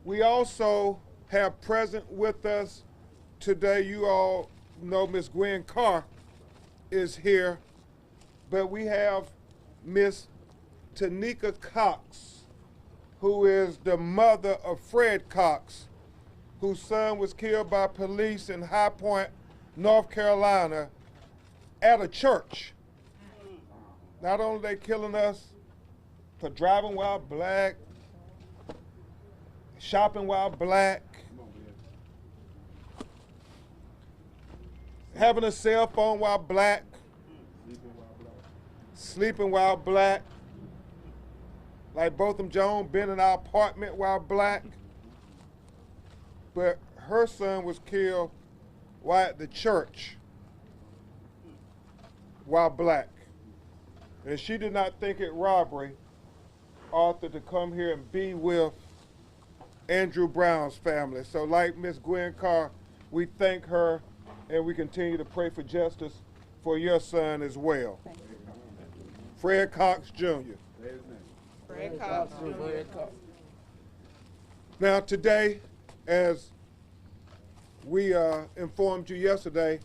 We also have present with us today, you all know Miss Gwen Carr is here, but we have Miss Tanika Cox, who is the mother of Fred Cox, whose son was killed by police in High Point, North Carolina, at a church. Not only are they killing us for driving while black, shopping while black, having a cell phone while black, sleeping while black, like Botham Jones been in our apartment while black. But her son was killed while at the church while black. And she did not think it robbery, Arthur, to come here and be with Andrew Brown's family. So like Miss Gwen Carr, we thank her and we continue to pray for justice for your son as well. Fred Cox Jr. Fred Cox Jr. Now today, as we informed you yesterday,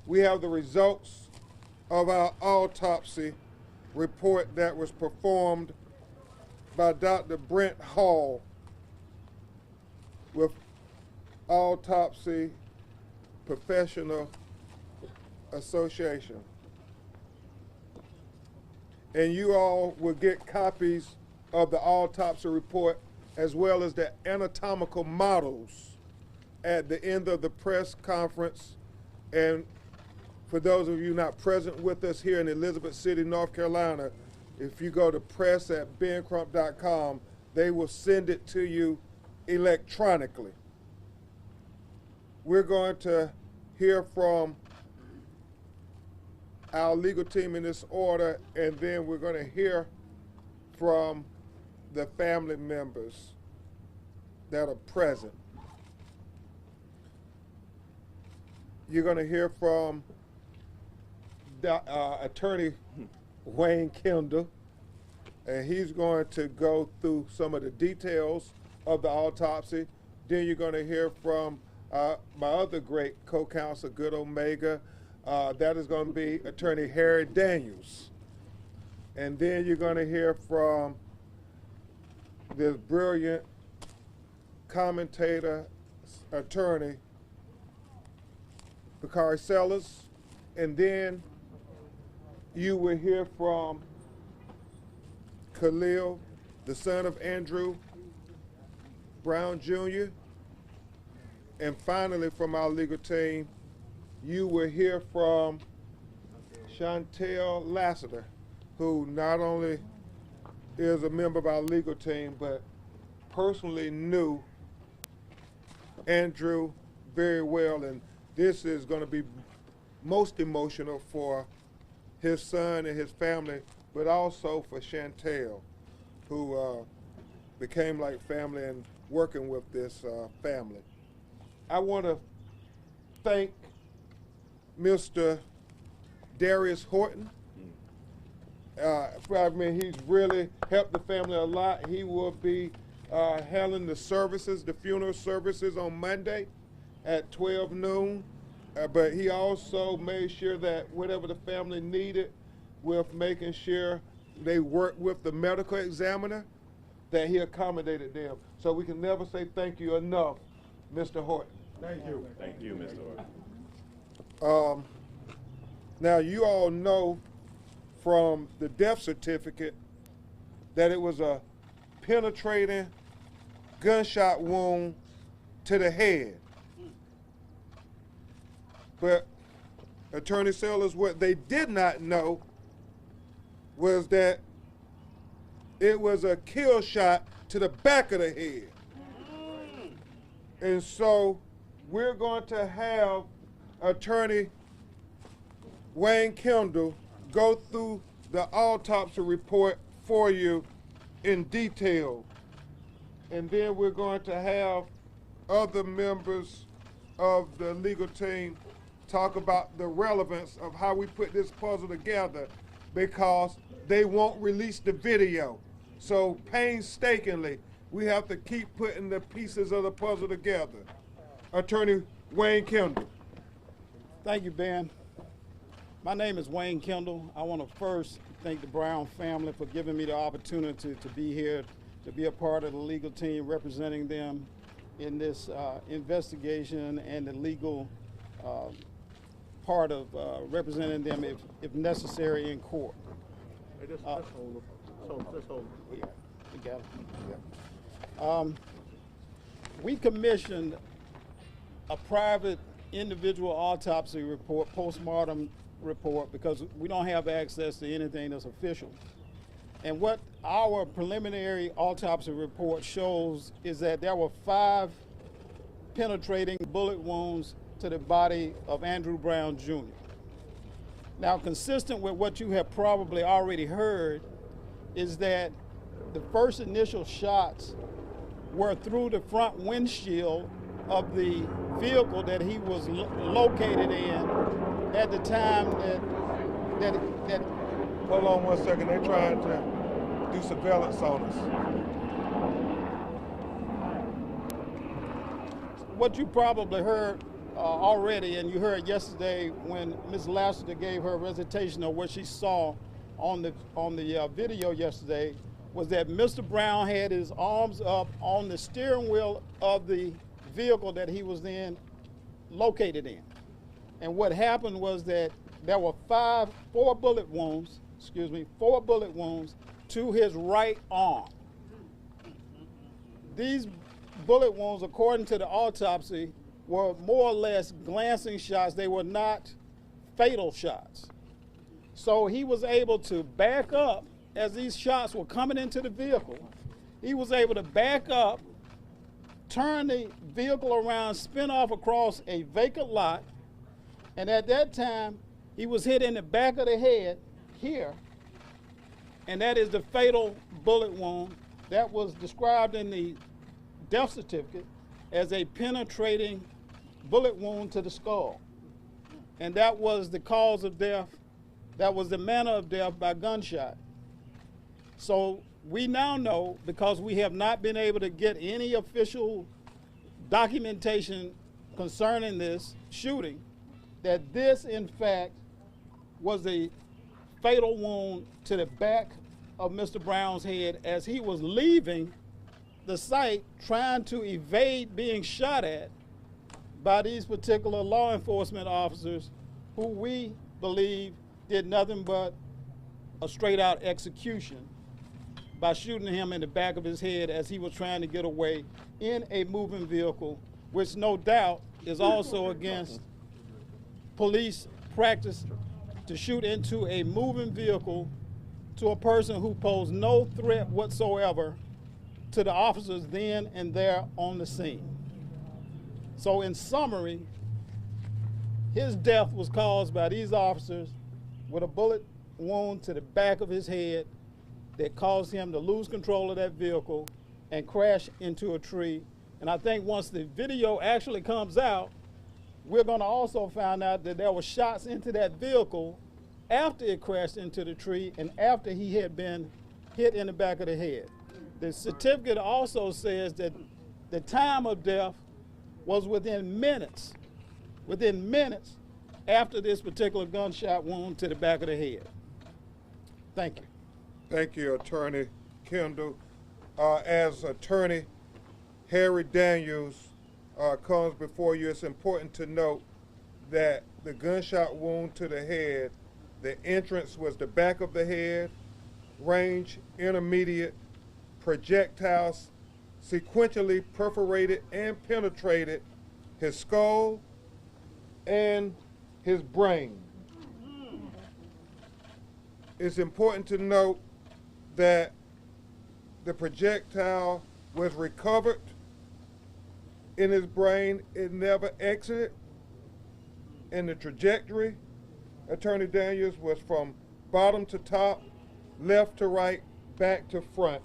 we have the results of our autopsy report that was performed by Dr. Brent Hall with Autopsy Professional Association. And you all will get copies of the autopsy report as well as the anatomical models at the end of the press conference. And for those of you not present with us here in Elizabeth City, North Carolina, if you go to press@bencrump.com, they will send it to you electronically. We're going to hear from our legal team in this order, and then we're going to hear from the family members that are present. You're going to hear from Attorney Wayne Kendall, and he's going to go through some of the details of the autopsy. Then you're going to hear from my other great co-counsel, Good Omega. That is going to be Attorney Harry Daniels. And then you're going to hear from this brilliant commentator, attorney, Bakari Sellers. And then you will hear from Khalil, the son of Andrew Brown Jr. And finally, from our legal team, you will hear from Chantel Lassiter, who not only is a member of our legal team, but personally knew Andrew very well. And this is going to be most emotional for his son and his family, but also for Chantel, who became like family and working with this family. I want to thank Mr. Darius Horton. I mean, he's really helped the family a lot. He will be handling the services, the funeral services on Monday at 12 noon. But he also made sure that whatever the family needed with making sure they worked with the medical examiner, that he accommodated them. So we can never say thank you enough, Mr. Horton. Thank you. Thank you, Mr. Horton. Now, you all know from the death certificate that it was a penetrating gunshot wound to the head. But Attorney Sellers, what they did not know was that it was a kill shot to the back of the head. And so we're going to have Attorney Wayne Kendall go through the autopsy report for you in detail. And then we're going to have other members of the legal team talk about the relevance of how we put this puzzle together, because they won't release the video. So painstakingly, We have to keep putting the pieces of the puzzle together. Attorney Wayne Kendall. Thank you, Ben. My name is Wayne Kendall. I want to first thank the Brown family for giving me the opportunity to be here, to be a part of the legal team representing them in this investigation and the legal part of representing them if necessary in court. Hey, let's hold it. Yeah, we got it. Yeah. We commissioned a private individual autopsy report, postmortem report, because we don't have access to anything that's official. And what our preliminary autopsy report shows is that there were 5 penetrating bullet wounds to the body of Andrew Brown Jr. Now, consistent with what you have probably already heard, is that the first initial shots were through the front windshield of the vehicle that he was located in at the time that Hold on 1 second, they're trying to do surveillance on us. What you probably heard already, and you heard yesterday when Ms. Lassiter gave her recitation of what she saw on the video yesterday, was that Mr. Brown had his arms up on the steering wheel of the vehicle that he was then located in. And what happened was that there were 4 bullet wounds to his right arm. These bullet wounds, according to the autopsy, were more or less glancing shots. They were not fatal shots. So he was able to back up as these shots were coming into the vehicle. He was able to back up, turn the vehicle around, spin off across a vacant lot, and at that time, he was hit in the back of the head here, and that is the fatal bullet wound that was described in the death certificate as a penetrating bullet wound to the skull. And that was the cause of death, that was the manner of death by gunshot. So we now know, because we have not been able to get any official documentation concerning this shooting, that this in fact was a fatal wound to the back of Mr. Brown's head as he was leaving the site trying to evade being shot at by these particular law enforcement officers who we believe did nothing but a straight out execution by shooting him in the back of his head as he was trying to get away in a moving vehicle, which no doubt is also against police practice to shoot into a moving vehicle to a person who posed no threat whatsoever to the officers then and there on the scene. So in summary, his death was caused by these officers with a bullet wound to the back of his head that caused him to lose control of that vehicle and crash into a tree. And I think once the video actually comes out, we're going to also find out that there were shots into that vehicle after it crashed into the tree and after he had been hit in the back of the head. The certificate also says that the time of death was within minutes after this particular gunshot wound to the back of the head. Thank you. Thank you, Attorney Kendall. As Attorney Harry Daniels comes before you, it's important to note that the gunshot wound to the head, the entrance was the back of the head, range intermediate, projectiles sequentially perforated and penetrated his skull and his brain. It's important to note that the projectile was recovered in his brain. It never exited. And the trajectory, Attorney Daniels, was from bottom to top, left to right, back to front.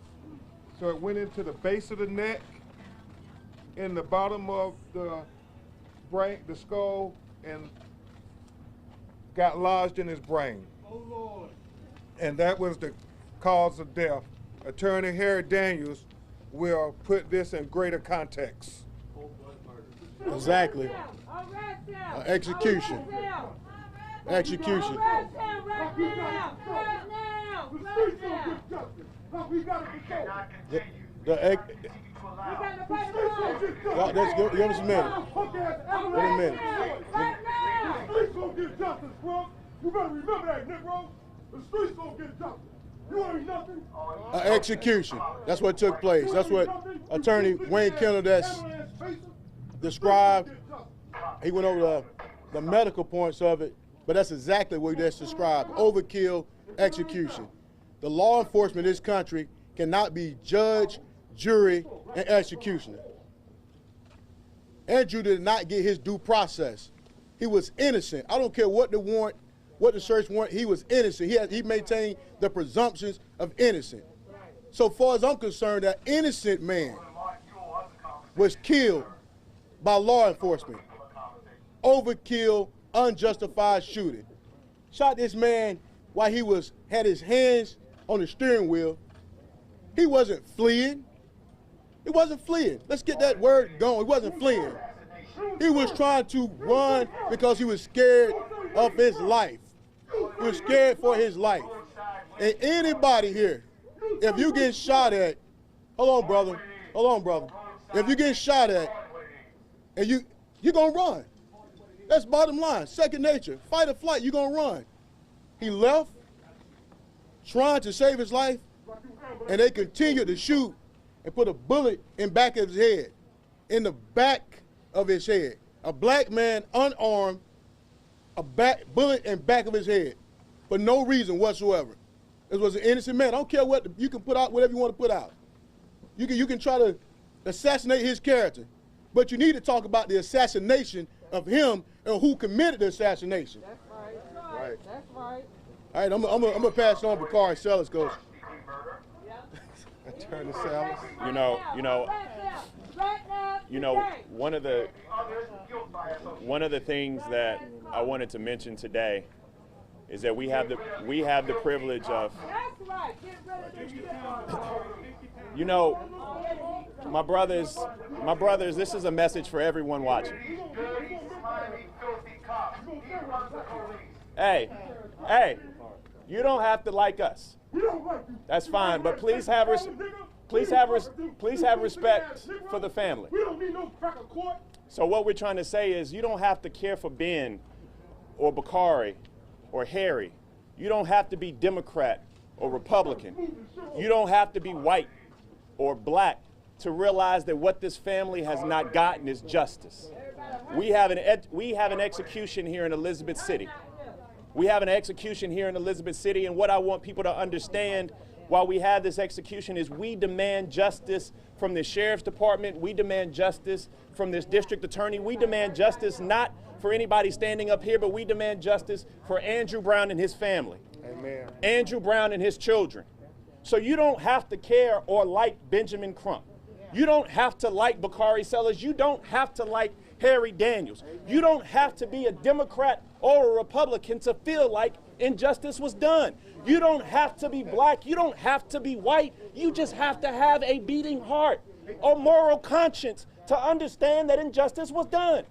So it went into the base of the neck, in the bottom of the brain, the skull, and got lodged in his brain. Oh, Lord. And that was the cause of death. Attorney Harry Daniels, will put this in greater context. Exactly. Execution. Execution. Let's give us a minute. Wait a minute. The streets gonna get justice, bro. You better remember that, Negro. The streets gonna get justice. You ain't nothing. Execution. That's what took place. That's what Attorney Wayne Kendall that's described. He went over the medical points of it, but that's exactly what that's described. Overkill, execution. The law enforcement in this country cannot be judge, jury, and executioner. Andrew did not get his due process. He was innocent. I don't care what the warrant, what the search warrant, he was innocent. He maintained the presumptions of innocent. So far as I'm concerned, that innocent man was killed by law enforcement. Overkill, unjustified shooting. Shot this man while he had his hands on the steering wheel. He wasn't fleeing. He wasn't fleeing. Let's get that word going. He wasn't fleeing. He was trying to run because he was scared of his life. He was scared for his life. And anybody here, if you get shot at, hold on, brother. If you get shot at, and you're gonna run. That's bottom line. Second nature. Fight or flight, you're gonna run. He left, trying to save his life, and they continued to shoot and put a bullet in back of his head, in the back of his head. A black man, unarmed, bullet in back of his head for no reason whatsoever. It was an innocent man. I don't care what, you can put out whatever you want to put out. You can try to assassinate his character, but you need to talk about the assassination of him and who committed the assassination. That's right. That's right. All right, I'm gonna pass on Bakari Sellers, Coach. Attorney Sellers. One of the things that I wanted to mention today is that we have the privilege of, my brothers, this is a message for everyone watching. Hey, you don't have to like us. That's fine, but please have respect for the family. So what we're trying to say is you don't have to care for Ben or Bakari or Harry. You don't have to be Democrat or Republican. You don't have to be white or black to realize that what this family has not gotten is justice. We have an execution here in Elizabeth City. We have an execution here in Elizabeth City, and what I want people to understand while we have this execution is we demand justice from the sheriff's department. We demand justice from this district attorney. We demand justice not for anybody standing up here, but we demand justice for Andrew Brown and his family. Amen. Andrew Brown and his children. So you don't have to care or like Benjamin Crump. You don't have to like Bakari Sellers. You don't have to like Harry Daniels. You don't have to be a Democrat or a Republican to feel like injustice was done. You don't have to be black. You don't have to be white. You just have to have a beating heart or moral conscience to understand that injustice was done.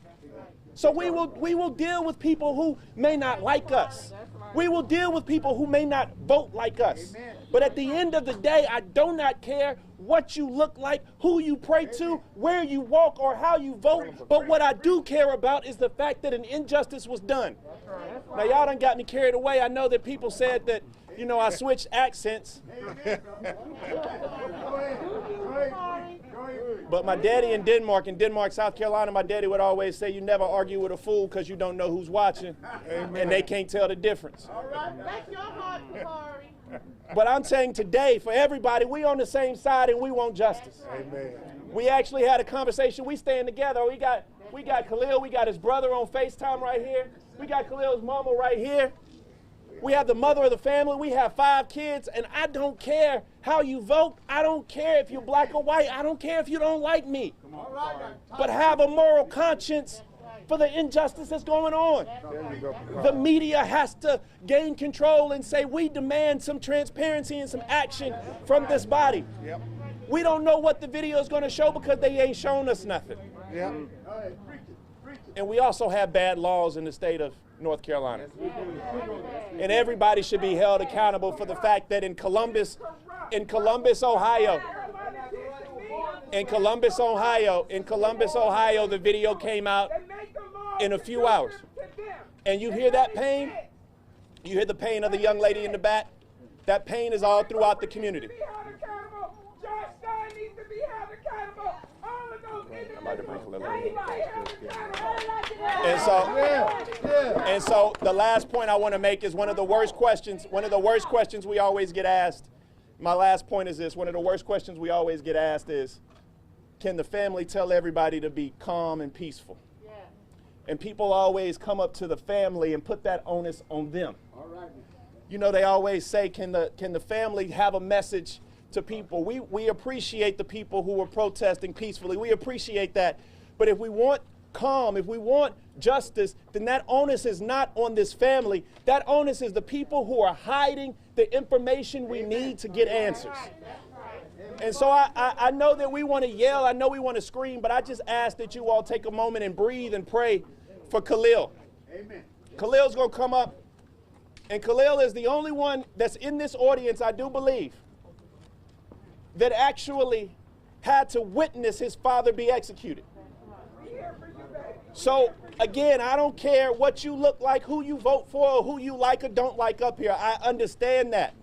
So we will deal with people who may not like us. We will deal with people who may not vote like us. But at the end of the day, I do not care what you look like, who you pray to, where you walk, or how you vote. But what I do care about is the fact that an injustice was done. Now, y'all done got me carried away. I know that people said that, I switched accents. But my daddy in Denmark, South Carolina, my daddy would always say, you never argue with a fool because you don't know who's watching. Amen. And they can't tell the difference. All right, bless your heart, Bakari. But I'm saying today, for everybody, we on the same side and we want justice. Amen. We actually had a conversation. We stand together. We got Khalil. We got his brother on FaceTime right here. We got Khalil's mama right here. We have the mother of the family. We have 5 kids, and I don't care how you vote. I don't care if you're black or white. I don't care if you don't like me. But have a moral conscience for the injustice that's going on. The media has to gain control and say, we demand some transparency and some action from this body. We don't know what the video is going to show because they ain't shown us nothing. Yeah. And we also have bad laws in the state of North Carolina. And everybody should be held accountable for the fact that in Columbus, Ohio, the video came out in a few hours. And you hear that pain? You hear the pain of the young lady in the back? That pain is all throughout the community. And so the last point I want to make is one of the worst questions we always get asked. My last point is this. One of the worst questions we always get asked is, can the family tell everybody to be calm and peaceful? Yeah. And people always come up to the family and put that onus on them. All right. You know, they always say, can the family have a message to people? We appreciate the people who are protesting peacefully. We appreciate that. But if we want calm, if we want justice, then that onus is not on this family. That onus is the people who are hiding the information we need to get answers. And so I know that we want to yell, I know we want to scream, but I just ask that you all take a moment and breathe and pray for Khalil. Amen. Khalil's going to come up, and Khalil is the only one that's in this audience, I do believe, that actually had to witness his father be executed. So, again, I don't care what you look like, who you vote for, or who you like or don't like up here. I understand that.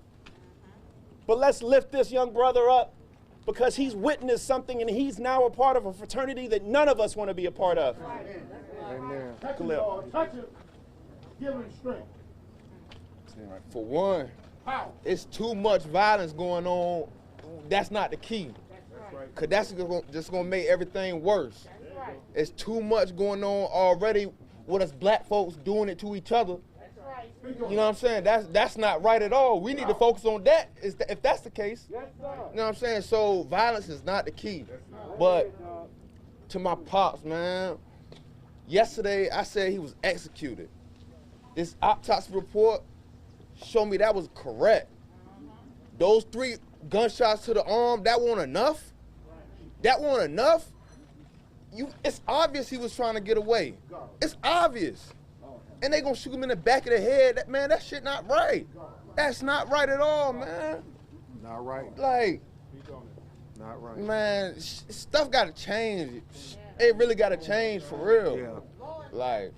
But let's lift this young brother up because he's witnessed something and he's now a part of a fraternity that none of us want to be a part of. Amen. Khalil. Touch him. Give him strength. For one, it's too much violence going on. That's not the key. Because that's just going to make everything worse. It's too much going on already with us black folks doing it to each other. You know what I'm saying? That's not right at all. We need to focus on that if that's the case. You know what I'm saying? So violence is not the key. But to my pops, man, yesterday I said he was executed. This autopsy report showed me that was correct. Those 3 gunshots to the arm, that wasn't enough. That wasn't enough. It's obvious he was trying to get away. It's obvious. And they gonna shoot him in the back of the head. Man, that shit not right. That's not right at all, man. Not right. Like, not right. Man, stuff gotta change. It really gotta change for real. Yeah. Like.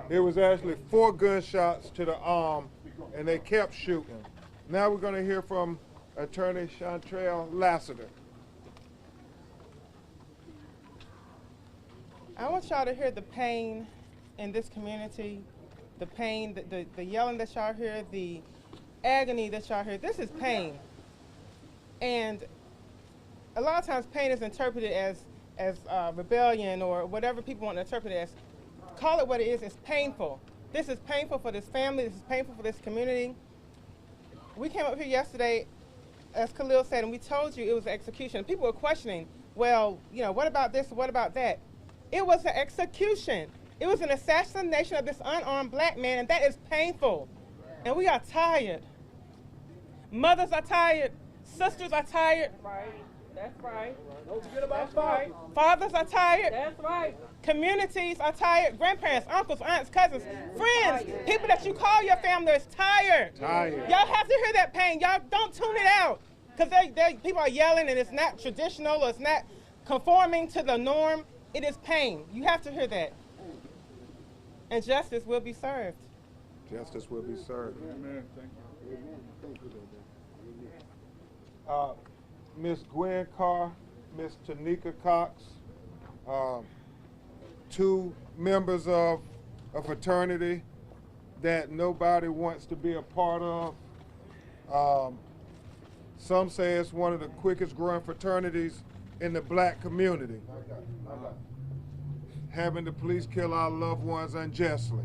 It was actually 4 gunshots to the arm, and they kept shooting. Now we're gonna hear from Attorney Chantrell Lassiter. I want y'all to hear the pain in this community, the pain, the yelling that y'all hear, the agony that y'all hear. This is pain. And a lot of times pain is interpreted as rebellion or whatever people want to interpret it as. Call it what it is. It's painful. This is painful for this family. This is painful for this community. We came up here yesterday, as Khalil said, and we told you it was an execution. People were questioning, well, you know, what about this, what about that? It was an execution. It was an assassination of this unarmed black man, and that is painful. And we are tired. Mothers are tired. Sisters are tired. Right. That's right. Don't forget about fathers. Fathers are tired. That's right. Communities are tired. Grandparents, uncles, aunts, cousins, friends, people that you call your family is tired. Tired. Y'all have to hear that pain. Y'all don't tune it out. Because people are yelling and it's not traditional or it's not conforming to the norm. It is pain. You have to hear that. And justice will be served. Justice will be served. Amen. Thank you. Miss Gwen Carr, Miss Tanika Cox, 2 members of a fraternity that nobody wants to be a part of. Some say it's one of the quickest growing fraternities in the black community. Having the police kill our loved ones unjustly.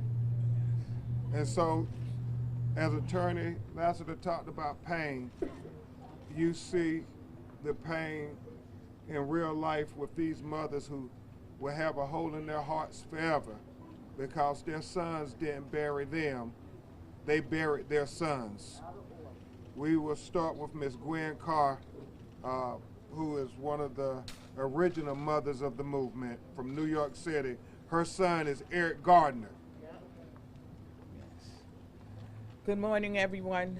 And so, as Attorney Lassiter talked about pain, you see the pain in real life with these mothers who will have a hole in their hearts forever because their sons didn't bury them they buried their sons. We will start with Miss Gwen Carr, who is one of the original mothers of the movement from New York City. Her son is Eric Gardner. Good morning, everyone.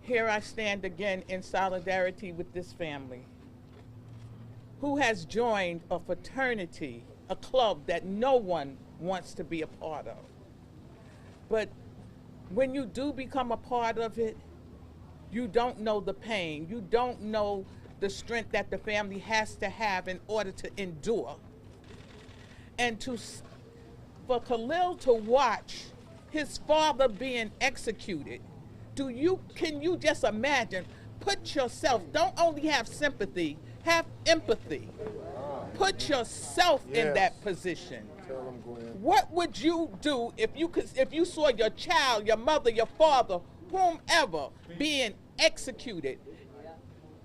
Here I stand again in solidarity with this family who has joined a fraternity, a club that no one wants to be a part of. But when you do become a part of it, you don't know the pain. You don't know the strength that the family has to have in order to endure. And for Khalil to watch his father being executed, can you just imagine? Put yourself, don't only have sympathy, have empathy. Put yourself in that position. Tell them, Gwen. What would you do if you saw your child, your mother, your father, whomever being executed?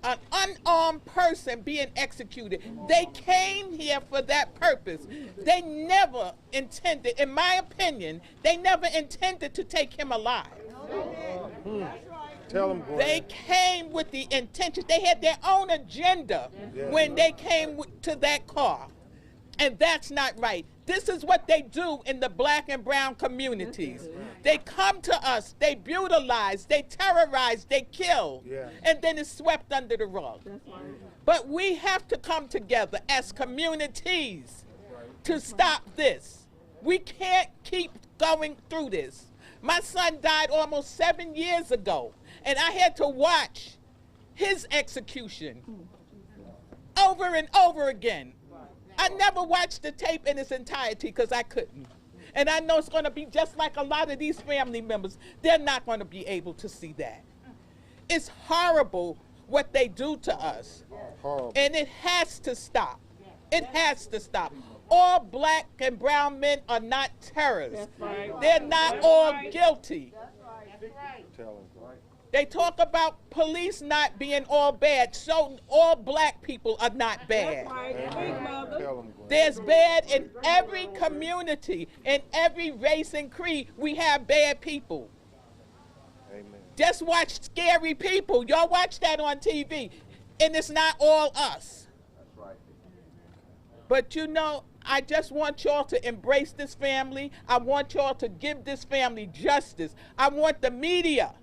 An unarmed person being executed. They came here for that purpose. They never intended, in my opinion, they never intended to take him alive. Tell them, Gwen. They came with the intention. They had their own agenda when they came to that car. And that's not right. This is what they do in the black and brown communities. They come to us, they brutalize, they terrorize, they kill, and then it's swept under the rug. But we have to come together as communities to stop this. We can't keep going through this. My son died almost 7 years ago, and I had to watch his execution over and over again. I never watched the tape in its entirety because I couldn't. And I know it's going to be just like a lot of these family members. They're not going to be able to see that. It's horrible what they do to us. Horrible. And it has to stop. It has to stop. All black and brown men are not terrorists. They're not all guilty. Tell them. They talk about police not being all bad, so all black people are not bad. Tell them, Gwen. There's bad in every community, in every race and creed. We have bad people. Amen. Just watch Scary People. Y'all watch that on TV, and it's not all us. That's right. But you know, I just want y'all to embrace this family. I want y'all to give this family justice. I want the media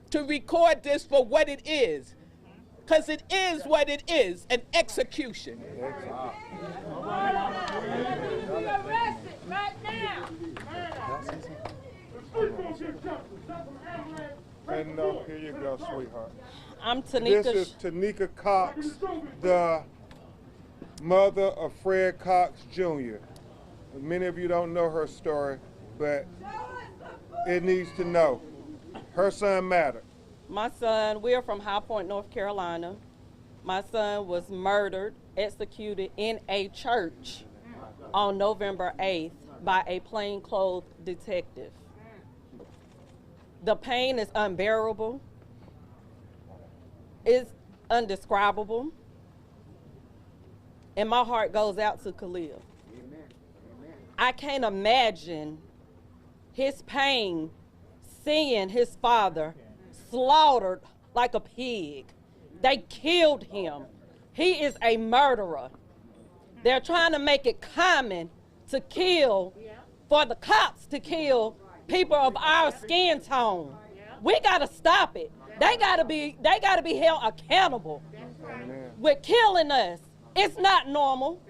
to record this for what it is, because it is what it is, an execution. And here you go, sweetheart. I'm Tanika. This is Tanika Cox, the mother of Fred Cox Jr. Many of you don't know her story, but it needs to know. Her son mattered. My son, we're from High Point, North Carolina. My son was murdered, executed in a church on November 8th by a plainclothes detective. The pain is unbearable. It's undescribable. And my heart goes out to Khalil. I can't imagine his pain seeing his father slaughtered like a pig. They killed him. He is a murderer. They're trying to make it common to kill, for the cops to kill people of our skin tone. We gotta stop it. They gotta be held accountable with killing us. It's not normal.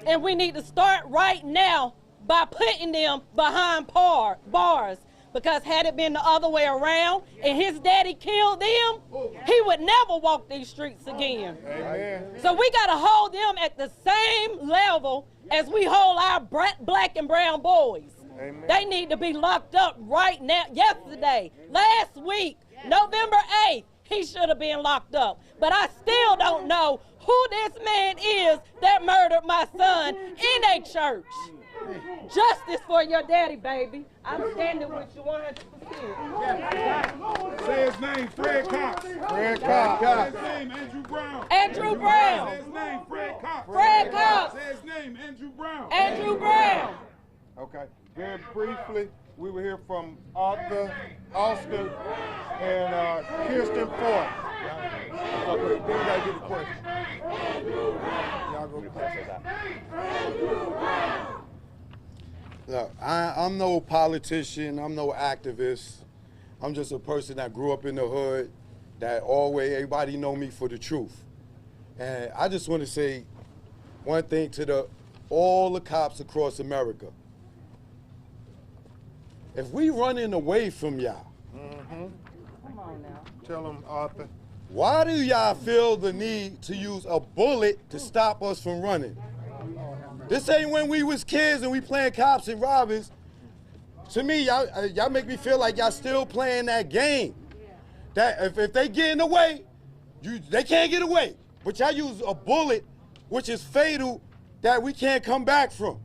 And we need to start right now by putting them behind bars. Because had it been the other way around and his daddy killed them, he would never walk these streets again. Amen. So we got to hold them at the same level as we hold our black and brown boys. Amen. They need to be locked up right now. Yesterday, last week, November 8th, he should have been locked up. But I still don't know who this man is that murdered my son in a church. Justice for your daddy, baby. I'm standing with you 100%. Say his name, Fred Cox. Fred Cox. Say his name, Andrew Brown. Andrew Brown. Say his name, Fred Cox. Fred Cox. Say his name, Andrew Brown. Andrew Brown. Okay, very briefly, we will hear from Arthur, Oscar, and Kirsten Ford. Okay, then we gotta get the question. Y'all go. Look, I'm no politician, I'm no activist. I'm just a person that grew up in the hood, that always everybody know me for the truth. And I just want to say one thing to all the cops across America. If we running away from y'all, Come on now. Tell them, Arthur. why do y'all feel the need to use a bullet to stop us from running? This ain't when we was kids and we playing cops and robbers. To me, y'all make me feel like y'all still playing that game. That if they get in the way, they can't get away. But y'all use a bullet, which is fatal, that we can't come back from.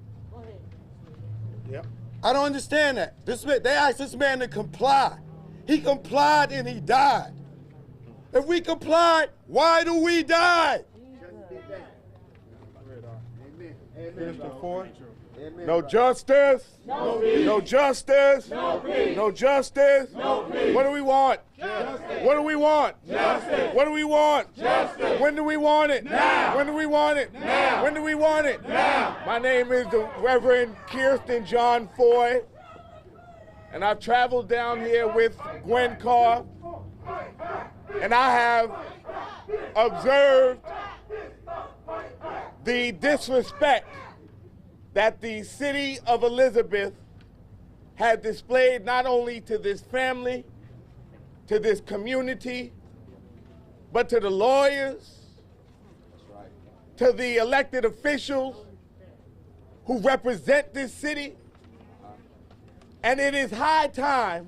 Yep. I don't understand that. They asked this man to comply. He complied and he died. If we complied, why do we die? Kirsten Ford. No justice. No peace. No justice. No peace. No justice. No peace. What do we want? Justice. What do we want? Justice. What do we want? Justice. When do we want it? Now. When do we want it? Now. When do we want it? Now. My name is the Reverend Kirsten John Foy, and I've traveled down here with Gwen Carr, and I have observed the disrespect that the city of Elizabeth had displayed not only to this family, to this community, but to the lawyers, to the elected officials who represent this city. And it is high time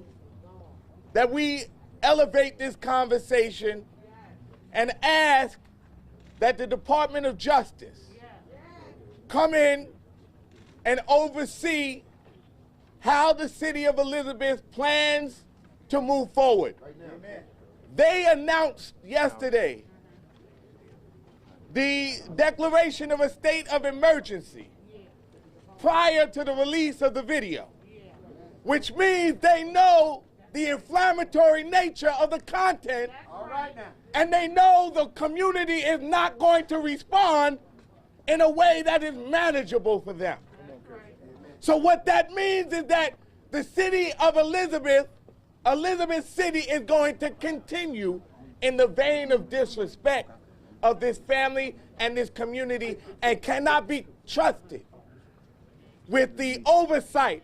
that we elevate this conversation and ask that the Department of Justice come in and oversee how the city of Elizabeth plans to move forward. They announced yesterday the declaration of a state of emergency prior to the release of the video, which means they know the inflammatory nature of the content, and they know the community is not going to respond in a way that is manageable for them. So what that means is that the city of Elizabeth City is going to continue in the vein of disrespect of this family and this community and cannot be trusted with the oversight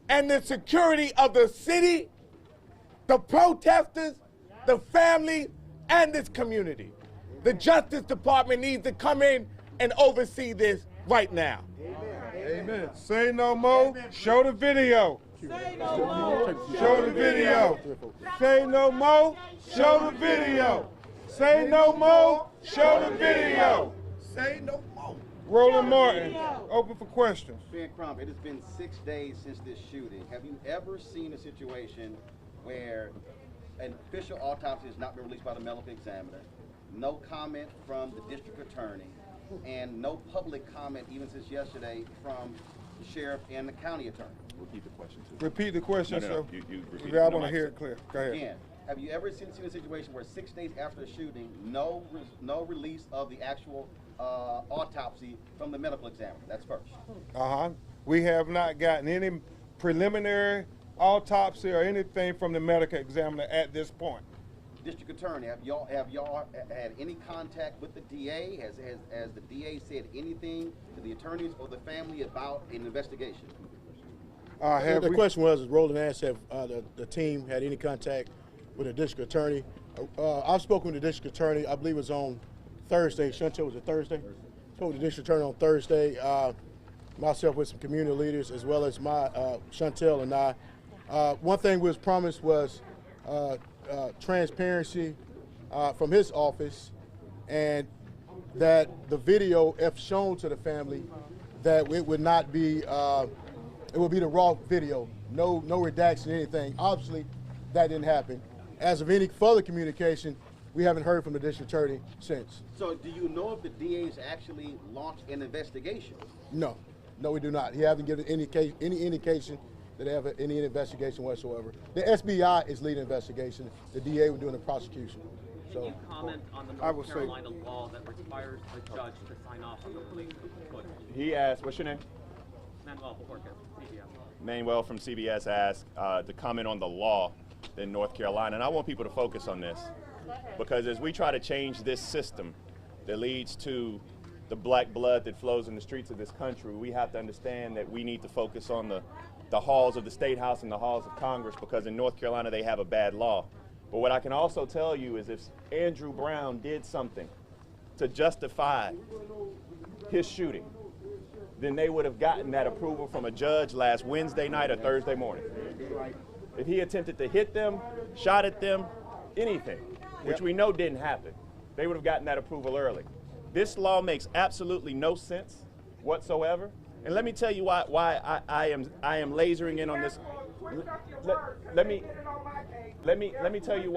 and the security of the city, the protesters, the family, and this community. The Justice Department needs to come in and oversee this right now. Amen. Say no more. Show the video. Say no more. Show the video. Say no more. Show the video. Say no more. Show the video. Say no more. Roland Martin, open for questions. Ben Crump, it has been 6 days since this shooting. Have you ever seen a situation where an official autopsy has not been released by the medical examiner, no comment from the district attorney, and no public comment even since yesterday from the sheriff and the county attorney? Repeat the question, too. Repeat the question, No, sir. you repeat I it. want to hear it clear. Go ahead. Again, have you ever seen a situation where 6 days after the shooting, no release of the actual autopsy from the medical examiner? That's first. We have not gotten any preliminary autopsy or anything from the medical examiner at this point. District Attorney, have y'all had any contact with the DA? Has the DA said anything to the attorneys or the family about an investigation? The question was, Roland asked, have the team had any contact with the district attorney? I've spoken with the district attorney. I believe it was on Thursday. Chantel, was it Thursday? Spoke with the district attorney on Thursday. Myself with some community leaders, as well as my Chantel and I. One thing we was promised was transparency from his office, and that the video, if shown to the family, that it would not be, it would be the raw video, no redaction, anything. Obviously, that didn't happen. As of any further communication, we haven't heard from the district attorney since. So do you know if the DA's actually launched an investigation? No, we do not. He hasn't given any indication that they have any investigation whatsoever. The SBI is leading investigation. The DA was doing the prosecution. Can So, you comment on the North Carolina law that requires the judge to sign off on the police footage? He asked, what's your name? Manuel Bojorquez, CBS. Manuel from CBS asked to comment on the law in North Carolina. And I want people to focus on this, because as we try to change this system that leads to the black blood that flows in the streets of this country, we have to understand that we need to focus on the halls of the State House and the halls of Congress, because in North Carolina they have a bad law. But what I can also tell you is if Andrew Brown did something to justify his shooting, then they would have gotten that approval from a judge last Wednesday night or Thursday morning. If he attempted to hit them, shot at them, anything, which we know didn't happen, they would have gotten that approval early. This law makes absolutely no sense whatsoever. And let me tell you why I am lasering in on this. Let me tell you